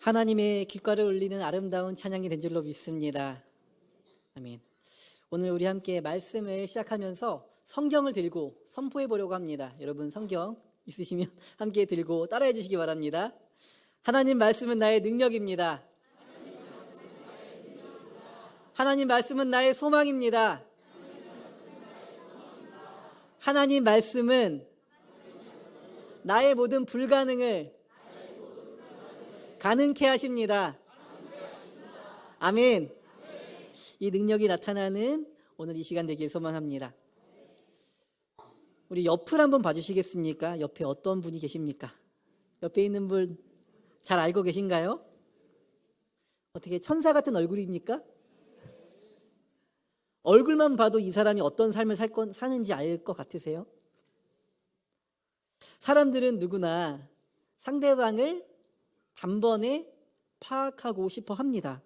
하나님의 귓가를 울리는 아름다운 찬양이 된 줄로 믿습니다. 아멘. 오늘 우리 함께 말씀을 시작하면서 성경을 들고 선포해 보려고 합니다. 여러분 성경 있으시면 함께 들고 따라해 주시기 바랍니다. 하나님 말씀은 나의 능력입니다. 하나님 말씀은 나의 소망입니다. 하나님 말씀은 나의 모든 불가능을 가능케 하십니다. 아멘. 이 능력이 나타나는 오늘 이 시간 되길 소망합니다. 우리 옆을 한번 봐주시겠습니까? 옆에 어떤 분이 계십니까? 옆에 있는 분 잘 알고 계신가요? 어떻게 천사 같은 얼굴입니까? 얼굴만 봐도 이 사람이 어떤 삶을 사는지 알 것 같으세요? 사람들은 누구나 상대방을 단번에 파악하고 싶어 합니다.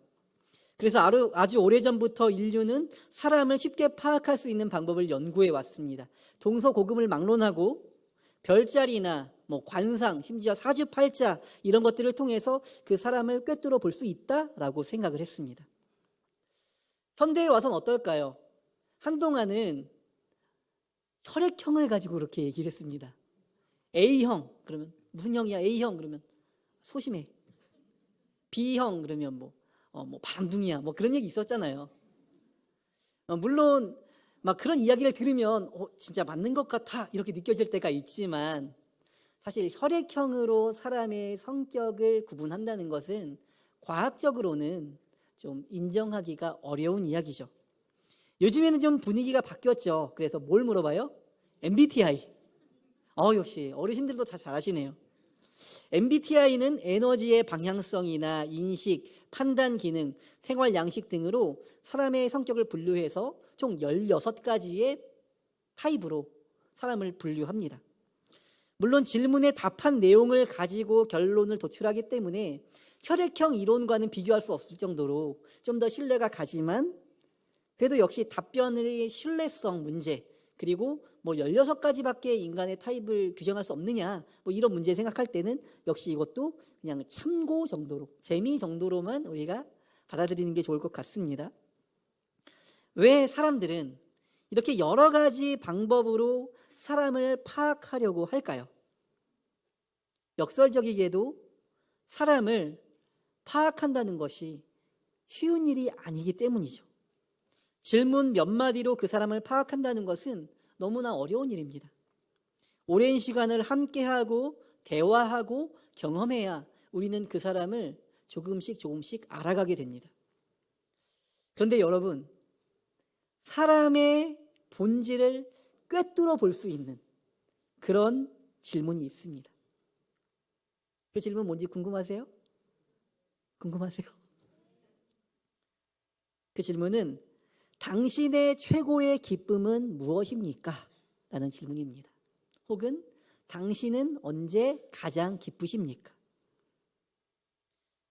그래서 아주 오래전부터 인류는 사람을 쉽게 파악할 수 있는 방법을 연구해 왔습니다. 동서고금을 막론하고 별자리나 관상, 심지어 사주팔자 이런 것들을 통해서 그 사람을 꿰뚫어 볼 수 있다라고 생각을 했습니다. 현대에 와서는 어떨까요? 한동안은 혈액형을 가지고 그렇게 얘기를 했습니다. A형 그러면 무슨 형이야? A형 그러면 소심해. B형 그러면 뭐 바람둥이야. 그런 얘기 있었잖아요. 물론 막 그런 이야기를 들으면 진짜 맞는 것 같아 이렇게 느껴질 때가 있지만 사실 혈액형으로 사람의 성격을 구분한다는 것은 과학적으로는 좀 인정하기가 어려운 이야기죠. 요즘에는 좀 분위기가 바뀌었죠. 그래서 뭘 물어봐요? MBTI. 역시 어르신들도 다 잘 아시네요. MBTI는 에너지의 방향성이나 인식, 판단 기능, 생활 양식 등으로 사람의 성격을 분류해서 총 16가지의 타입으로 사람을 분류합니다. 물론 질문에 답한 내용을 가지고 결론을 도출하기 때문에 혈액형 이론과는 비교할 수 없을 정도로 좀 더 신뢰가 가지만 그래도 역시 답변의 신뢰성 문제 그리고 16가지밖에 인간의 타입을 규정할 수 없느냐 이런 문제 생각할 때는 역시 이것도 그냥 참고 정도로 재미 정도로만 우리가 받아들이는 게 좋을 것 같습니다. 왜 사람들은 이렇게 여러 가지 방법으로 사람을 파악하려고 할까요? 역설적이게도 사람을 파악한다는 것이 쉬운 일이 아니기 때문이죠. 질문 몇 마디로 그 사람을 파악한다는 것은 너무나 어려운 일입니다. 오랜 시간을 함께하고 대화하고 경험해야 우리는 그 사람을 조금씩 알아가게 됩니다. 그런데 여러분, 사람의 본질을 꿰뚫어 볼 수 있는 그런 질문이 있습니다. 그 질문 뭔지 궁금하세요? 궁금하세요? 그 질문은 당신의 최고의 기쁨은 무엇입니까? 라는 질문입니다. 혹은 당신은 언제 가장 기쁘십니까?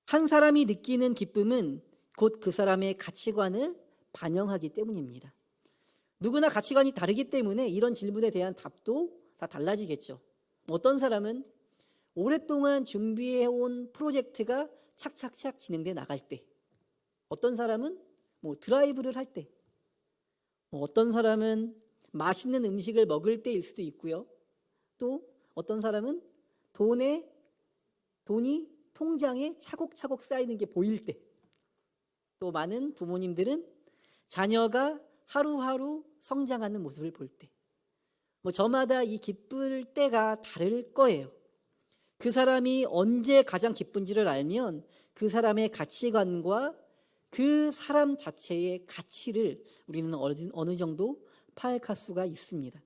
한 사람이 느끼는 기쁨은 곧 그 사람의 가치관을 반영하기 때문입니다. 누구나 가치관이 다르기 때문에 이런 질문에 대한 답도 다 달라지겠죠. 어떤 사람은 오랫동안 준비해온 프로젝트가 착착착 진행돼 나갈 때, 어떤 사람은 드라이브를 할 때, 어떤 사람은 맛있는 음식을 먹을 때일 수도 있고요. 또 어떤 사람은 돈이 통장에 차곡차곡 쌓이는 게 보일 때, 또 많은 부모님들은 자녀가 하루하루 성장하는 모습을 볼 때, 저마다 이 기쁠 때가 다를 거예요. 그 사람이 언제 가장 기쁜지를 알면 그 사람의 가치관과 그 사람 자체의 가치를 우리는 어느 정도 파악할 수가 있습니다.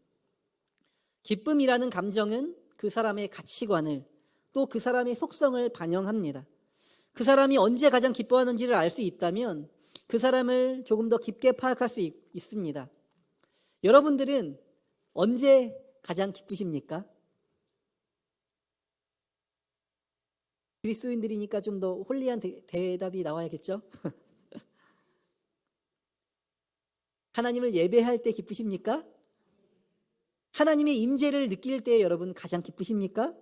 기쁨이라는 감정은 그 사람의 가치관을 또 그 사람의 속성을 반영합니다. 그 사람이 언제 가장 기뻐하는지를 알 수 있다면 그 사람을 조금 더 깊게 파악할 수 있습니다. 여러분들은 언제 가장 기쁘십니까? 그리스도인들이니까 좀 더 홀리한 대답이 나와야겠죠? 하나님을 예배할 때 기쁘십니까? 하나님의 임재를 느낄 때 여러분 가장 기쁘십니까?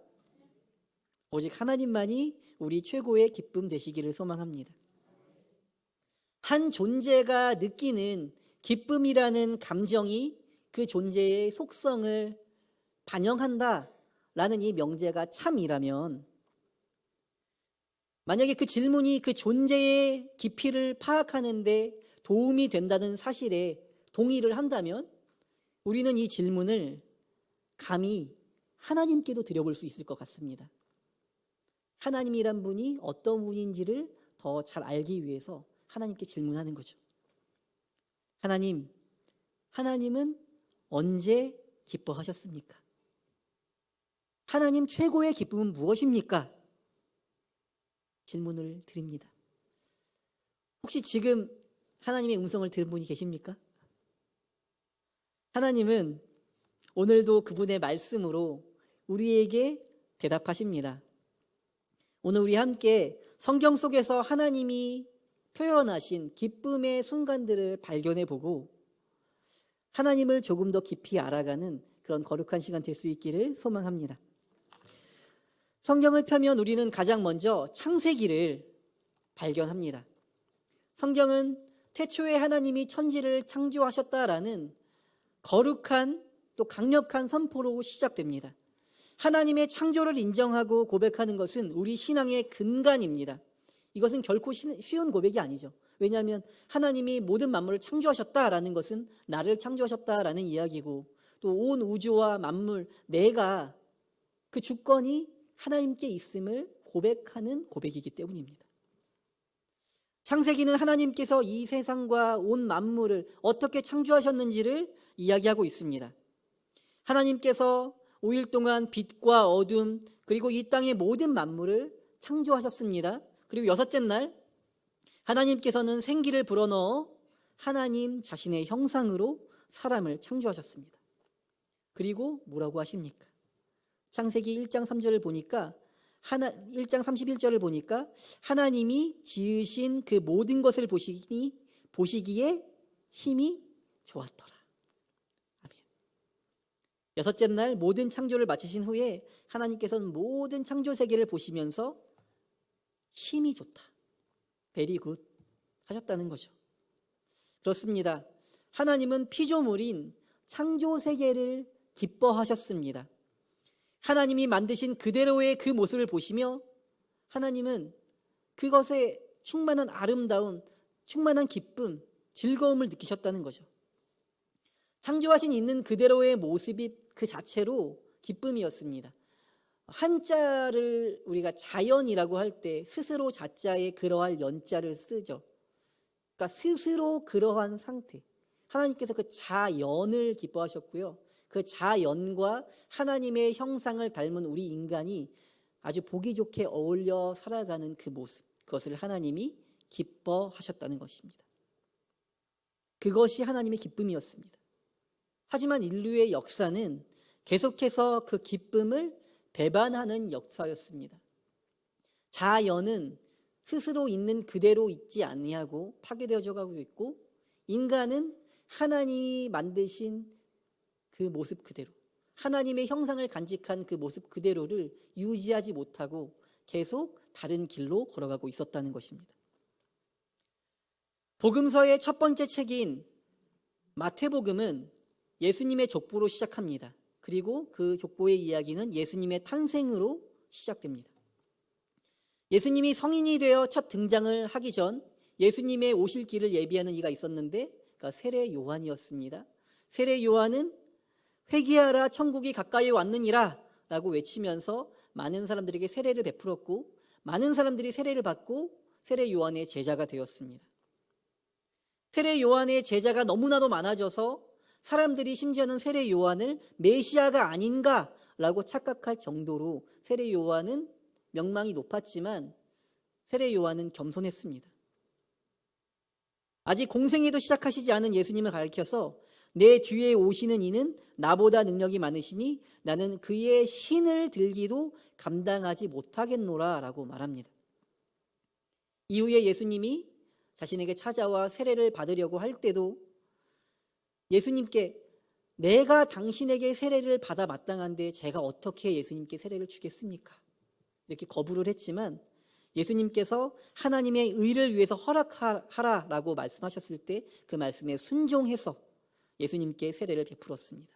오직 하나님만이 우리 최고의 기쁨 되시기를 소망합니다. 한 존재가 느끼는 기쁨이라는 감정이 그 존재의 속성을 반영한다라는 이 명제가 참이라면, 만약에 그 질문이 그 존재의 깊이를 파악하는 데 도움이 된다는 사실에 동의를 한다면 우리는 이 질문을 감히 하나님께도 드려볼 수 있을 것 같습니다. 하나님이란 분이 어떤 분인지를 더 잘 알기 위해서 하나님께 질문하는 거죠. 하나님은 언제 기뻐하셨습니까? 하나님 최고의 기쁨은 무엇입니까? 질문을 드립니다. 혹시 지금 하나님의 음성을 들은 분이 계십니까? 하나님은 오늘도 그분의 말씀으로 우리에게 대답하십니다. 오늘 우리 함께 성경 속에서 하나님이 표현하신 기쁨의 순간들을 발견해 보고 하나님을 조금 더 깊이 알아가는 그런 거룩한 시간 될 수 있기를 소망합니다. 성경을 펴면 우리는 가장 먼저 창세기를 발견합니다. 성경은 태초에 하나님이 천지를 창조하셨다라는 거룩한 또 강력한 선포로 시작됩니다. 하나님의 창조를 인정하고 고백하는 것은 우리 신앙의 근간입니다. 이것은 결코 쉬운 고백이 아니죠. 왜냐하면 하나님이 모든 만물을 창조하셨다라는 것은 나를 창조하셨다라는 이야기고, 또 온 우주와 만물, 내가 그 주권이 하나님께 있음을 고백하는 고백이기 때문입니다. 창세기는 하나님께서 이 세상과 온 만물을 어떻게 창조하셨는지를 이야기하고 있습니다. 하나님께서 5일 동안 빛과 어둠 그리고 이 땅의 모든 만물을 창조하셨습니다. 그리고 여섯째 날 하나님께서는 생기를 불어넣어 하나님 자신의 형상으로 사람을 창조하셨습니다. 그리고 뭐라고 하십니까? 창세기 1장 3절을 보니까 1장 31절을 보니까 하나님이 지으신 그 모든 것을 보시기에 심히 좋았더라. 아멘. 여섯째 날 모든 창조를 마치신 후에 하나님께서는 모든 창조 세계를 보시면서 심히 좋다, 베리 굿 하셨다는 거죠. 그렇습니다. 하나님은 피조물인 창조 세계를 기뻐하셨습니다. 하나님이 만드신 그대로의 그 모습을 보시며 하나님은 그것에 충만한 아름다움, 충만한 기쁨, 즐거움을 느끼셨다는 거죠. 창조하신 있는 그대로의 모습이 그 자체로 기쁨이었습니다. 한자를 우리가 자연이라고 할 때 스스로 자자에 그러할 연자를 쓰죠. 그러니까 스스로 그러한 상태, 하나님께서 그 자연을 기뻐하셨고요. 그 자연과 하나님의 형상을 닮은 우리 인간이 아주 보기 좋게 어울려 살아가는 그 모습, 그것을 하나님이 기뻐하셨다는 것입니다. 그것이 하나님의 기쁨이었습니다. 하지만 인류의 역사는 계속해서 그 기쁨을 배반하는 역사였습니다. 자연은 스스로 있는 그대로 있지 아니하고 파괴되어져 가고 있고, 인간은 하나님이 만드신 그 모습 그대로, 하나님의 형상을 간직한 그 모습 그대로를 유지하지 못하고 계속 다른 길로 걸어가고 있었다는 것입니다. 복음서의 첫 번째 책인 마태복음은 예수님의 족보로 시작합니다. 그리고 그 족보의 이야기는 예수님의 탄생으로 시작됩니다. 예수님이 성인이 되어 첫 등장을 하기 전 예수님의 오실 길을 예비하는 이가 있었는데, 그러니까 세례 요한이었습니다. 세례 요한은 회개하라 천국이 가까이 왔느니라 라고 외치면서 많은 사람들에게 세례를 베풀었고, 많은 사람들이 세례를 받고 세례 요한의 제자가 되었습니다. 세례 요한의 제자가 너무나도 많아져서 사람들이 심지어는 세례 요한을 메시아가 아닌가라고 착각할 정도로 세례 요한은 명망이 높았지만 세례 요한은 겸손했습니다. 아직 공생애도 시작하시지 않은 예수님을 가리켜서 내 뒤에 오시는 이는 나보다 능력이 많으시니 나는 그의 신을 들기도 감당하지 못하겠노라 라고 말합니다. 이후에 예수님이 자신에게 찾아와 세례를 받으려고 할 때도 예수님께 내가 당신에게 세례를 받아 마땅한데 제가 어떻게 예수님께 세례를 주겠습니까? 이렇게 거부를 했지만 예수님께서 하나님의 의를 위해서 허락하라라고 말씀하셨을 때 그 말씀에 순종해서 예수님께 세례를 베풀었습니다.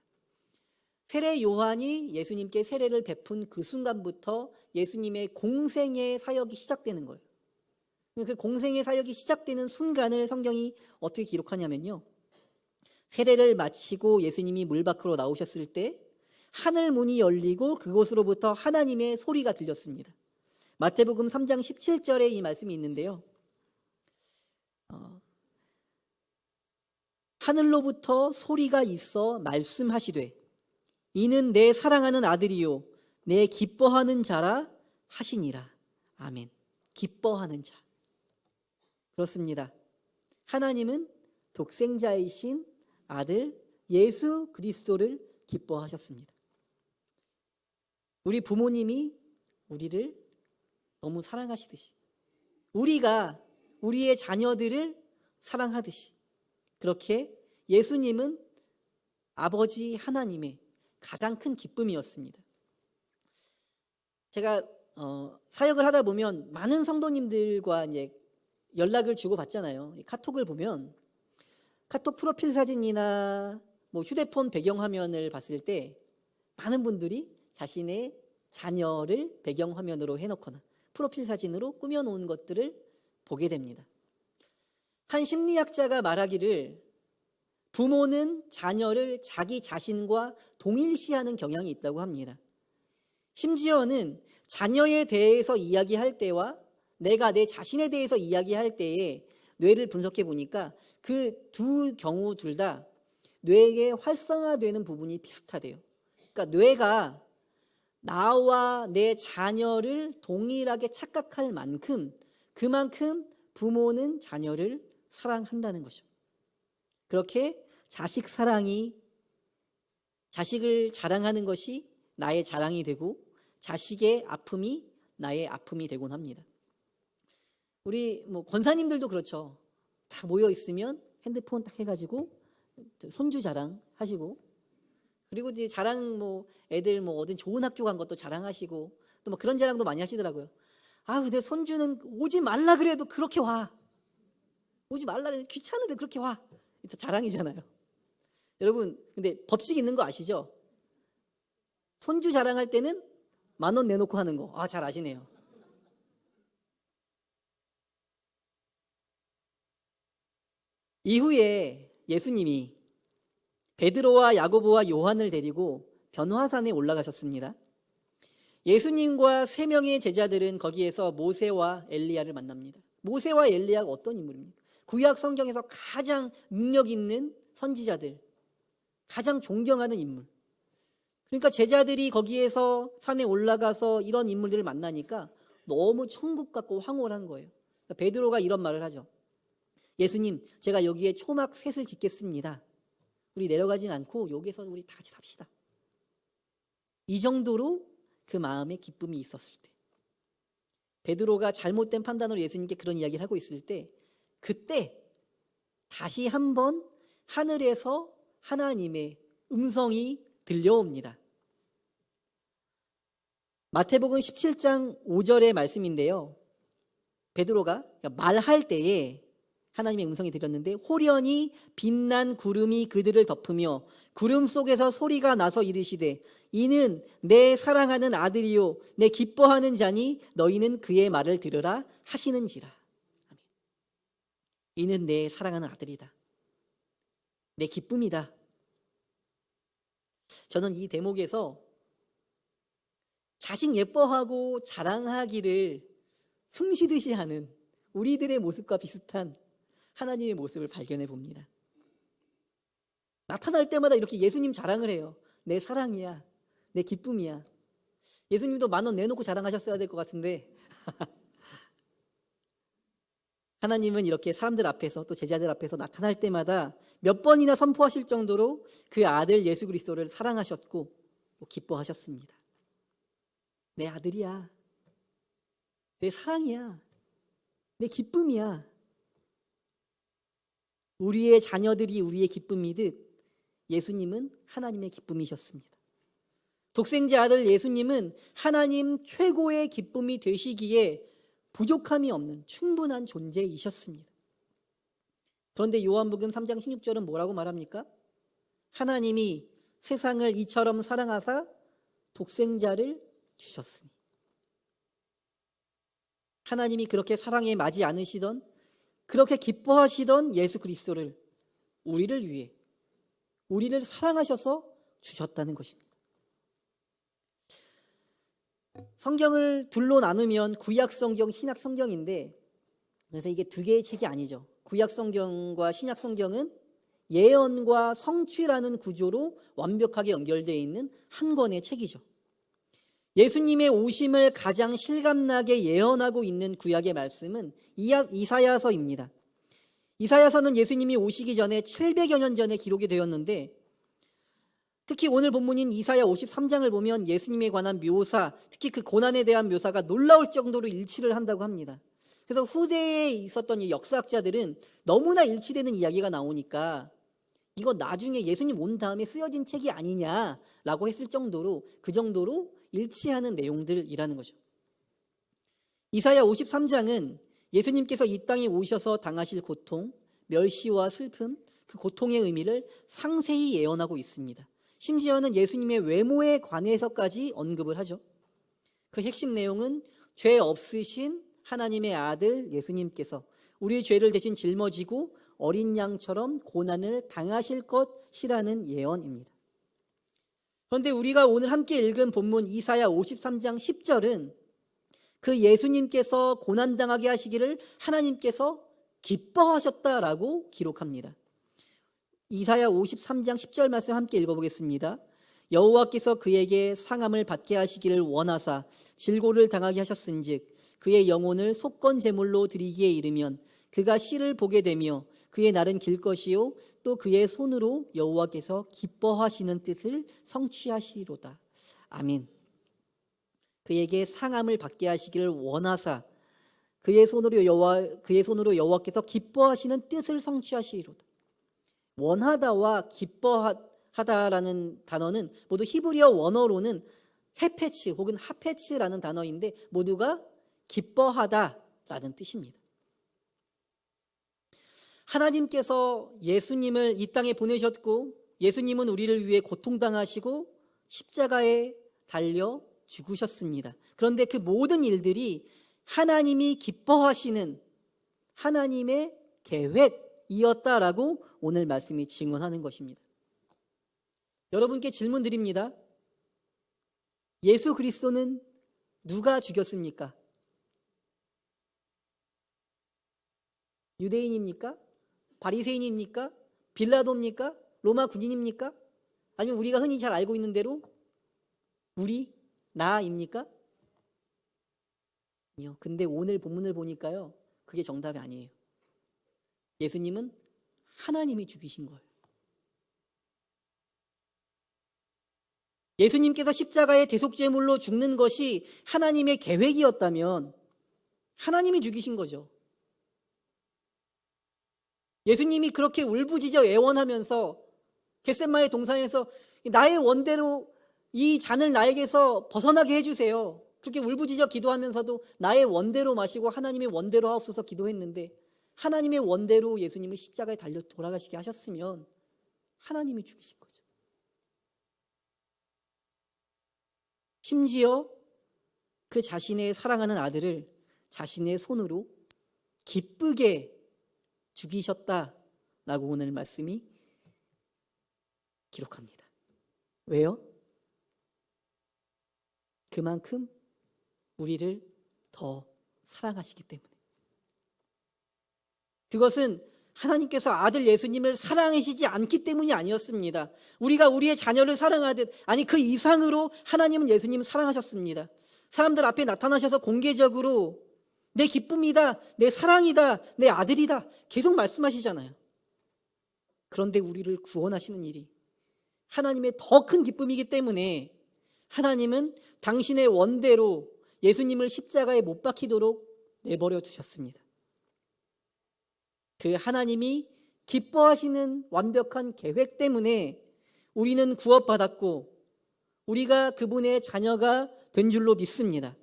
세례 요한이 예수님께 세례를 베푼 그 순간부터 예수님의 공생의 사역이 시작되는 거예요. 그 공생의 사역이 시작되는 순간을 성경이 어떻게 기록하냐면요, 세례를 마치고 예수님이 물 밖으로 나오셨을 때 하늘 문이 열리고 그곳으로부터 하나님의 소리가 들렸습니다. 마태복음 3장 17절에 이 말씀이 있는데요, 하늘로부터 소리가 있어 말씀하시되 이는 내 사랑하는 아들이요 내 기뻐하는 자라 하시니라. 아멘. 기뻐하는 자. 그렇습니다. 하나님은 독생자이신 아들 예수 그리스도를 기뻐하셨습니다. 우리 부모님이 우리를 너무 사랑하시듯이, 우리가 우리의 자녀들을 사랑하듯이, 그렇게 예수님은 아버지 하나님의 가장 큰 기쁨이었습니다. 제가 사역을 하다 보면 많은 성도님들과 이제 연락을 주고 받잖아요. 카톡을 보면 카톡 프로필 사진이나 뭐 휴대폰 배경화면을 봤을 때 많은 분들이 자신의 자녀를 배경화면으로 해놓거나 프로필 사진으로 꾸며놓은 것들을 보게 됩니다. 한 심리학자가 말하기를 부모는 자녀를 자기 자신과 동일시하는 경향이 있다고 합니다. 심지어는 자녀에 대해서 이야기할 때와 내가 내 자신에 대해서 이야기할 때에 뇌를 분석해 보니까 그 두 경우 둘 다 뇌에 활성화되는 부분이 비슷하대요. 그러니까 뇌가 나와 내 자녀를 동일하게 착각할 만큼 그만큼 부모는 자녀를 사랑한다는 거죠. 그렇게 자식 사랑이, 자식을 자랑하는 것이 나의 자랑이 되고 자식의 아픔이 나의 아픔이 되곤 합니다. 우리 권사님들도 그렇죠. 다 모여 있으면 핸드폰 딱 해가지고 손주 자랑 하시고, 그리고 이제 자랑 애들 어딘 좋은 학교 간 것도 자랑하시고, 또 그런 자랑도 많이 하시더라고요. 아, 근데 손주는 오지 말라 그래도 그렇게 와. 오지 말라 그래도 귀찮은데 그렇게 와. 또 자랑이잖아요. 여러분, 근데 법칙 있는 거 아시죠? 손주 자랑할 때는 10,000원 내놓고 하는 거. 아, 잘 아시네요. 이후에 예수님이 베드로와 야고보와 요한을 데리고 변화산에 올라가셨습니다. 예수님과 3명의 제자들은 거기에서 모세와 엘리야를 만납니다. 모세와 엘리야가 어떤 인물입니까? 구약 성경에서 가장 능력 있는 선지자들, 가장 존경하는 인물. 그러니까 제자들이 거기에서 산에 올라가서 이런 인물들을 만나니까 너무 천국 같고 황홀한 거예요. 베드로가 이런 말을 하죠. 예수님, 제가 여기에 초막 셋을 짓겠습니다. 우리 내려가진 않고 여기서 우리 다 같이 삽시다. 이 정도로 그 마음에 기쁨이 있었을 때, 베드로가 잘못된 판단으로 예수님께 그런 이야기를 하고 있을 때, 그때 다시 한번 하늘에서 하나님의 음성이 들려옵니다. 마태복음 17장 5절의 말씀인데요, 베드로가 말할 때에 하나님의 음성이 들렸는데 호련히 빛난 구름이 그들을 덮으며 구름 속에서 소리가 나서 이르시되 이는 내 사랑하는 아들이요 내 기뻐하는 자니 너희는 그의 말을 들으라 하시는지라. 이는 내 사랑하는 아들이다. 내 기쁨이다. 저는 이 대목에서 자식 예뻐하고 자랑하기를 숨쉬듯이 하는 우리들의 모습과 비슷한 하나님의 모습을 발견해 봅니다. 나타날 때마다 이렇게 예수님 자랑을 해요. 내 사랑이야, 내 기쁨이야. 예수님도 10,000원 내놓고 자랑하셨어야 될 것 같은데 하나님은 이렇게 사람들 앞에서 또 제자들 앞에서 나타날 때마다 몇 번이나 선포하실 정도로 그 아들 예수 그리스도를 사랑하셨고 또 기뻐하셨습니다. 내 아들이야, 내 사랑이야, 내 기쁨이야. 우리의 자녀들이 우리의 기쁨이듯 예수님은 하나님의 기쁨이셨습니다. 독생자 아들 예수님은 하나님 최고의 기쁨이 되시기에 부족함이 없는 충분한 존재이셨습니다. 그런데 요한복음 3장 16절은 뭐라고 말합니까? 하나님이 세상을 이처럼 사랑하사 독생자를 주셨으니. 하나님이 그렇게 사랑에 맞지 않으시던, 그렇게 기뻐하시던 예수 그리스도를 우리를 위해, 우리를 사랑하셔서 주셨다는 것입니다. 성경을 둘로 나누면 구약 성경, 신약 성경인데, 그래서 이게 두 개의 책이 아니죠. 구약 성경과 신약 성경은 예언과 성취라는 구조로 완벽하게 연결되어 있는 한 권의 책이죠. 예수님의 오심을 가장 실감나게 예언하고 있는 구약의 말씀은 이사야서입니다. 이사야서는 예수님이 오시기 전에 700여 년 전에 기록이 되었는데, 특히 오늘 본문인 이사야 53장을 보면 예수님에 관한 묘사, 특히 그 고난에 대한 묘사가 놀라울 정도로 일치를 한다고 합니다. 그래서 후대에 있었던 이 역사학자들은 너무나 일치되는 이야기가 나오니까 이거 나중에 예수님 온 다음에 쓰여진 책이 아니냐라고 했을 정도로, 그 정도로 일치하는 내용들이라는 거죠. 이사야 53장은 예수님께서 이 땅에 오셔서 당하실 고통, 멸시와 슬픔, 그 고통의 의미를 상세히 예언하고 있습니다. 심지어는 예수님의 외모에 관해서까지 언급을 하죠. 그 핵심 내용은 죄 없으신 하나님의 아들 예수님께서 우리의 죄를 대신 짊어지고 어린 양처럼 고난을 당하실 것이라는 예언입니다. 그런데 우리가 오늘 함께 읽은 본문 이사야 53장 10절은 그 예수님께서 고난당하게 하시기를 하나님께서 기뻐하셨다라고 기록합니다. 이사야 53장 10절 말씀 함께 읽어보겠습니다. 여호와께서 그에게 상함을 받게 하시기를 원하사 질고를 당하게 하셨은즉 그의 영혼을 속건 제물로 드리기에 이르면 그가 씨를 보게 되며 그의 날은 길 것이요 또 그의 손으로 여호와께서 기뻐하시는 뜻을 성취하시리로다. 아멘. 그에게 상함을 받게 하시기를 원하사 그의 손으로 여호와께서 기뻐하시는 뜻을 성취하시리로다. 원하다와 기뻐하다라는 단어는 모두 히브리어 원어로는 헤페츠 혹은 하페츠라는 단어인데 모두가 기뻐하다라는 뜻입니다. 하나님께서 예수님을 이 땅에 보내셨고 예수님은 우리를 위해 고통당하시고 십자가에 달려 죽으셨습니다. 그런데 그 모든 일들이 하나님이 기뻐하시는 하나님의 계획이었다라고 오늘 말씀이 증언하는 것입니다. 여러분께 질문 드립니다. 예수 그리스도는 누가 죽였습니까? 유대인입니까? 바리새인입니까? 빌라도입니까? 로마 군인입니까? 아니면 우리가 흔히 잘 알고 있는 대로 나입니까? 아니요. 근데 오늘 본문을 보니까요, 그게 정답이 아니에요. 예수님은 하나님이 죽이신 거예요. 예수님께서 십자가의 대속제물로 죽는 것이 하나님의 계획이었다면 하나님이 죽이신 거죠. 예수님이 그렇게 울부짖어 애원하면서 겟세마네 동산에서 나의 원대로 이 잔을 나에게서 벗어나게 해주세요. 그렇게 울부짖어 기도하면서도 나의 원대로 마시고 하나님의 원대로 하옵소서 기도했는데 하나님의 원대로 예수님을 십자가에 달려 돌아가시게 하셨으면 하나님이 죽이신 거죠. 심지어 그 자신의 사랑하는 아들을 자신의 손으로 기쁘게 죽이셨다라고 오늘 말씀이 기록합니다. 왜요? 그만큼 우리를 더 사랑하시기 때문에. 그것은 하나님께서 아들 예수님을 사랑하시지 않기 때문이 아니었습니다. 우리가 우리의 자녀를 사랑하듯, 아니 그 이상으로 하나님은 예수님을 사랑하셨습니다. 사람들 앞에 나타나셔서 공개적으로 내 기쁨이다, 내 사랑이다, 내 아들이다 계속 말씀하시잖아요. 그런데 우리를 구원하시는 일이 하나님의 더 큰 기쁨이기 때문에 하나님은 당신의 원대로 예수님을 십자가에 못 박히도록 내버려 두셨습니다. 그 하나님이 기뻐하시는 완벽한 계획 때문에 우리는 구원받았고 우리가 그분의 자녀가 된 줄로 믿습니다.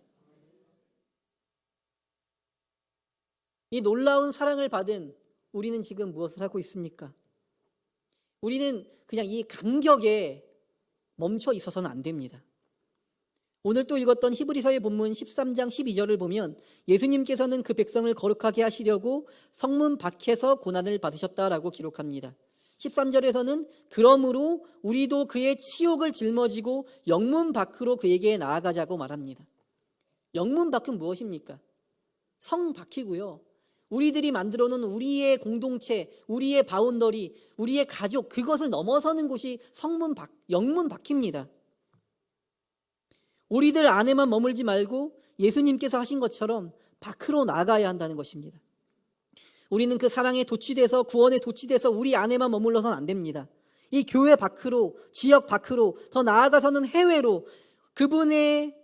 이 놀라운 사랑을 받은 우리는 지금 무엇을 하고 있습니까? 우리는 그냥 이 감격에 멈춰 있어서는 안 됩니다. 오늘 또 읽었던 히브리서의 본문 13장 12절을 보면 예수님께서는 그 백성을 거룩하게 하시려고 성문 밖에서 고난을 받으셨다라고 기록합니다. 13절에서는 그러므로 우리도 그의 치욕을 짊어지고 영문 밖으로 그에게 나아가자고 말합니다. 영문 밖은 무엇입니까? 성 밖이고요. 우리들이 만들어 놓은 우리의 공동체, 우리의 바운더리, 우리의 가족, 그것을 넘어서는 곳이 성문 밖, 영문 밖입니다. 우리들 안에만 머물지 말고 예수님께서 하신 것처럼 밖으로 나가야 한다는 것입니다. 우리는 그 사랑에 도취돼서, 구원에 도취돼서 우리 안에만 머물러서는 안 됩니다. 이 교회 밖으로, 지역 밖으로, 더 나아가서는 해외로 그분의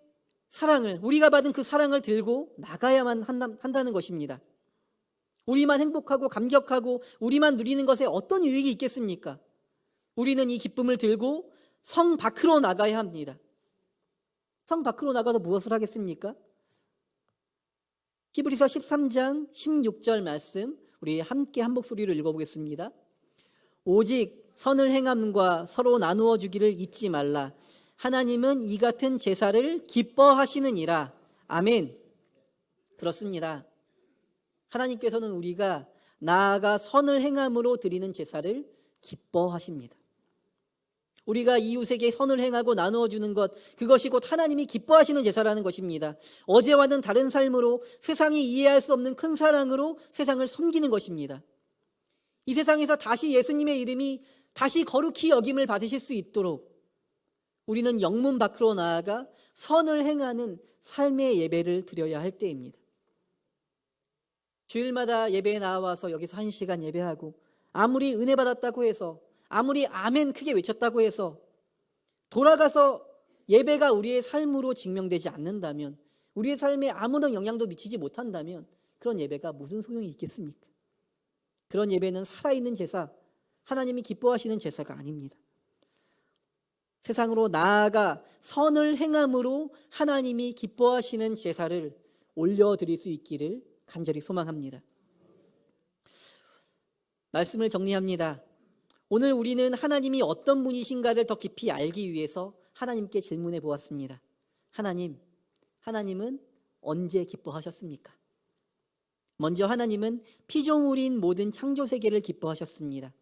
사랑을, 우리가 받은 그 사랑을 들고 나가야만 한다는 것입니다. 우리만 행복하고 감격하고 우리만 누리는 것에 어떤 유익이 있겠습니까? 우리는 이 기쁨을 들고 성 밖으로 나가야 합니다. 성 밖으로 나가서 무엇을 하겠습니까? 히브리서 13장 16절 말씀 우리 함께 한 목소리로 읽어보겠습니다. 오직 선을 행함과 서로 나누어 주기를 잊지 말라. 하나님은 이 같은 제사를 기뻐하시느니라. 아멘. 그렇습니다. 하나님께서는 우리가 나아가 선을 행함으로 드리는 제사를 기뻐하십니다. 우리가 이웃에게 선을 행하고 나누어 주는 것, 그것이 곧 하나님이 기뻐하시는 제사라는 것입니다. 어제와는 다른 삶으로, 세상이 이해할 수 없는 큰 사랑으로 세상을 섬기는 것입니다. 이 세상에서 다시 예수님의 이름이 다시 거룩히 여김을 받으실 수 있도록 우리는 영문 밖으로 나아가 선을 행하는 삶의 예배를 드려야 할 때입니다. 주일마다 예배에 나와서 여기서 1시간 예배하고 아무리 은혜 받았다고 해서, 아무리 아멘 크게 외쳤다고 해서 돌아가서 예배가 우리의 삶으로 증명되지 않는다면, 우리의 삶에 아무런 영향도 미치지 못한다면 그런 예배가 무슨 소용이 있겠습니까? 그런 예배는 살아있는 제사, 하나님이 기뻐하시는 제사가 아닙니다. 세상으로 나아가 선을 행함으로 하나님이 기뻐하시는 제사를 올려드릴 수 있기를 간절히 소망합니다. 말씀을 정리합니다. 오늘 우리는 하나님이 어떤 분이신가를 더 깊이 알기 위해서 하나님께 질문해 보았습니다. 하나님은 언제 기뻐하셨습니까? 먼저 하나님은 피조물인 모든 창조 세계를 기뻐하셨습니다.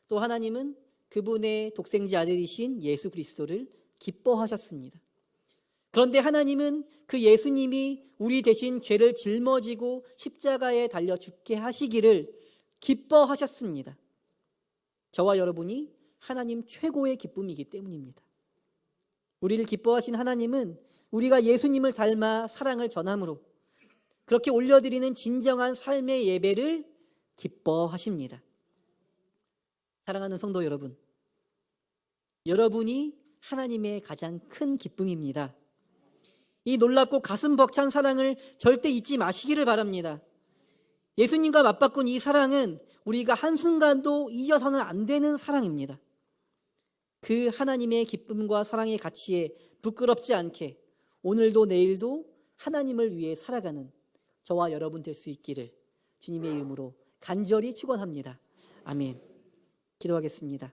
또 하나님은 그분의 독생자 아들이신 예수 그리스도를 기뻐하셨습니다. 그런데 하나님은 그 예수님이 우리 대신 죄를 짊어지고 십자가에 달려 죽게 하시기를 기뻐하셨습니다. 저와 여러분이 하나님 최고의 기쁨이기 때문입니다. 우리를 기뻐하신 하나님은 우리가 예수님을 닮아 사랑을 전함으로 그렇게 올려드리는 진정한 삶의 예배를 기뻐하십니다. 사랑하는 성도 여러분, 여러분이 하나님의 가장 큰 기쁨입니다. 이 놀랍고 가슴 벅찬 사랑을 절대 잊지 마시기를 바랍니다. 예수님과 맞바꾼 이 사랑은 우리가 한순간도 잊어서는 안 되는 사랑입니다. 그 하나님의 기쁨과 사랑의 가치에 부끄럽지 않게 오늘도 내일도 하나님을 위해 살아가는 저와 여러분 될 수 있기를 주님의 이름으로 간절히 축원합니다. 아멘. 기도하겠습니다.